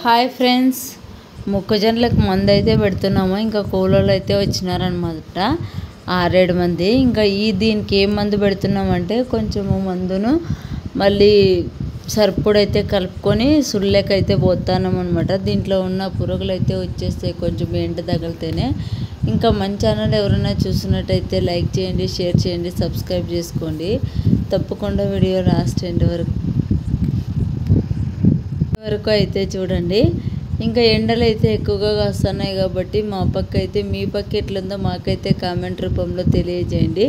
Hi friends, మొక్కజొన్నలకు మందు అయితే పెడుతున్నాము. ఇంకా కూలోళ్ళు అయితే వచ్చినారనమాట 6-7 మంది. ఇంకా దీనికి ఏం మందు పెడుతున్నామంటే కొంచెము మందును మళ్ళీ సర్పుడు అయితే కలుపుకొని సుళ్ళకైతే పోతున్నాం అనమాట. దీంట్లో ఉన్న పురుగులు అయితే వచ్చేస్తాయి కొంచెం ఎండ తగిలితేనే. ఇంకా మన ఛానల్ ఎవరైనా చూసినట్టయితే లైక్ చేయండి, షేర్ చేయండి, సబ్స్క్రైబ్ చేసుకోండి. తప్పకుండా వీడియో లాస్ట్ ఎండ్ వరకు అయితే చూడండి. ఇంకా ఎండలు అయితే ఎక్కువగా వస్తున్నాయి కాబట్టి మా పక్క అయితే మీ పక్క ఎట్లుందో మాకైతే కామెంట్ రూపంలో తెలియజేయండి.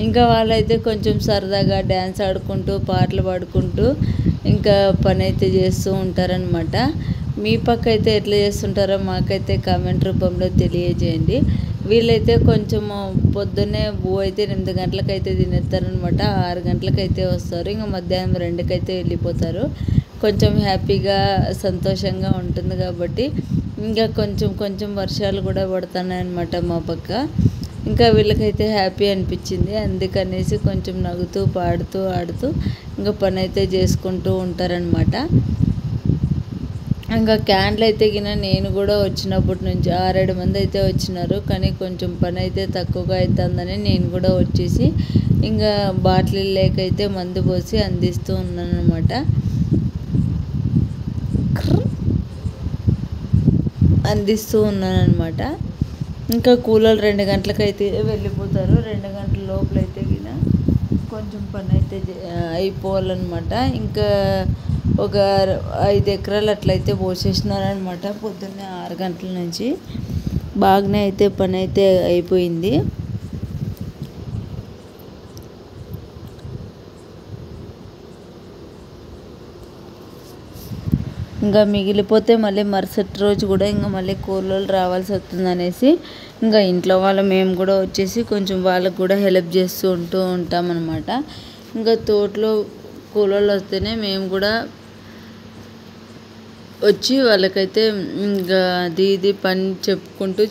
ఇంకా వాళ్ళైతే కొంచెం సరదాగా డ్యాన్స్ ఆడుకుంటూ పాటలు పాడుకుంటూ ఇంకా పని అయితే చేస్తూ ఉంటారనమాట. మీ పక్క అయితే ఎట్లా చేస్తుంటారో మాకైతే కామెంట్ రూపంలో తెలియజేయండి. వీళ్ళైతే కొంచెము పొద్దున్నే అయితే 8 గంటలకైతే తినేస్తారనమాట. 6 గంటలకైతే వస్తారు. ఇంకా మధ్యాహ్నం 2కైతే వెళ్ళిపోతారు. కొంచెం హ్యాపీగా సంతోషంగా ఉంటుంది కాబట్టి ఇంకా కొంచెం వర్షాలు కూడా పడుతున్నాయి అన్నమాట మా పక్క. ఇంకా వీళ్ళకైతే హ్యాపీ అనిపించింది. అందుకనేసి కొంచెం నవ్వుతూ పాడుతూ ఆడుతూ ఇంకా పని అయితే చేసుకుంటూ ఉంటారనమాట. ఇంకా క్యాన్లు అయితే గిన నేను కూడా వచ్చినప్పటి నుంచి 6-7 మంది అయితే వచ్చినారు. కానీ కొంచెం పని అయితే తక్కువగా అవుతుందని నేను కూడా వచ్చేసి ఇంకా బాటిల్ లేకైతే మందు పోసి అందిస్తూ ఉన్నాను అనమాట. ఇంకా కూలోళ్ళు 2 గంటలకైతే వెళ్ళిపోతారు. 2 గంటల లోపలైతే గిన కొంచెం పని అయితే అయిపోవాలన్నమాట. ఇంకా ఒక 5 ఎకరాలు అట్లయితే పోసేసినారనమాట. పొద్దున్నే 6 గంటల నుంచి బాగానే అయితే పని అయితే అయిపోయింది. ఇంకా మిగిలిపోతే మళ్ళీ మరుసటి రోజు కూడా ఇంకా మళ్ళీ కూలోళ్ళు రావాల్సి వస్తుంది అనేసి ఇంకా ఇంట్లో వాళ్ళు మేము కూడా వచ్చేసి కొంచెం వాళ్ళకు కూడా హెల్ప్ చేస్తూ ఉంటామన్నమాట. ఇంకా తోటలో కూలోళ్ళు వస్తేనే మేము కూడా వచ్చి వాళ్ళకైతే ఇంకా ఇది పని చెప్పుకుంటూ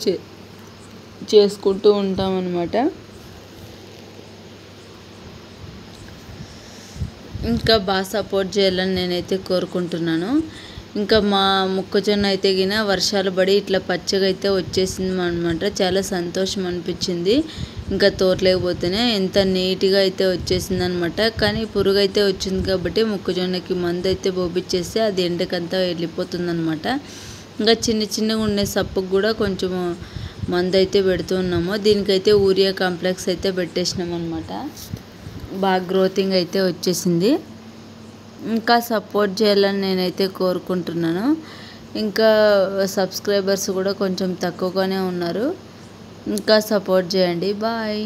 చేసుకుంటూ ఉంటామన్నమాట. ఇంకా బాగా సపోర్ట్ చేయాలని నేనైతే కోరుకుంటున్నాను. ఇంకా మా మొక్కజొన్న అయితే గిన వర్షాలు పడి ఇట్లా పచ్చగా అయితే వచ్చేసింది అనమాట. చాలా సంతోషం అనిపించింది. ఇంకా తోటలేకపోతేనే ఎంత నీట్గా అయితే వచ్చేసింది అనమాట. కానీ పురుగు అయితే వచ్చింది కాబట్టి మొక్కజొన్నకి మందు అయితే పోపిచ్చేస్తే అది ఎండకంతా వెళ్ళిపోతుంది అనమాట. ఇంకా చిన్నగా ఉండే సప్పుకు కూడా కొంచెం మందు అయితే పెడుతూ ఉన్నాము. దీనికైతే యూరియా కాంప్లెక్స్ అయితే పెట్టేసినాం అనమాట. బాగా గ్రోతింగ్ అయితే వచ్చేసింది. ఇంకా సపోర్ట్ చేయాలని నేనైతే కోరుకుంటున్నాను. ఇంకా సబ్స్క్రైబర్స్ కూడా కొంచెం తక్కువగానే ఉన్నారు. ఇంకా సపోర్ట్ చేయండి. బాయ్.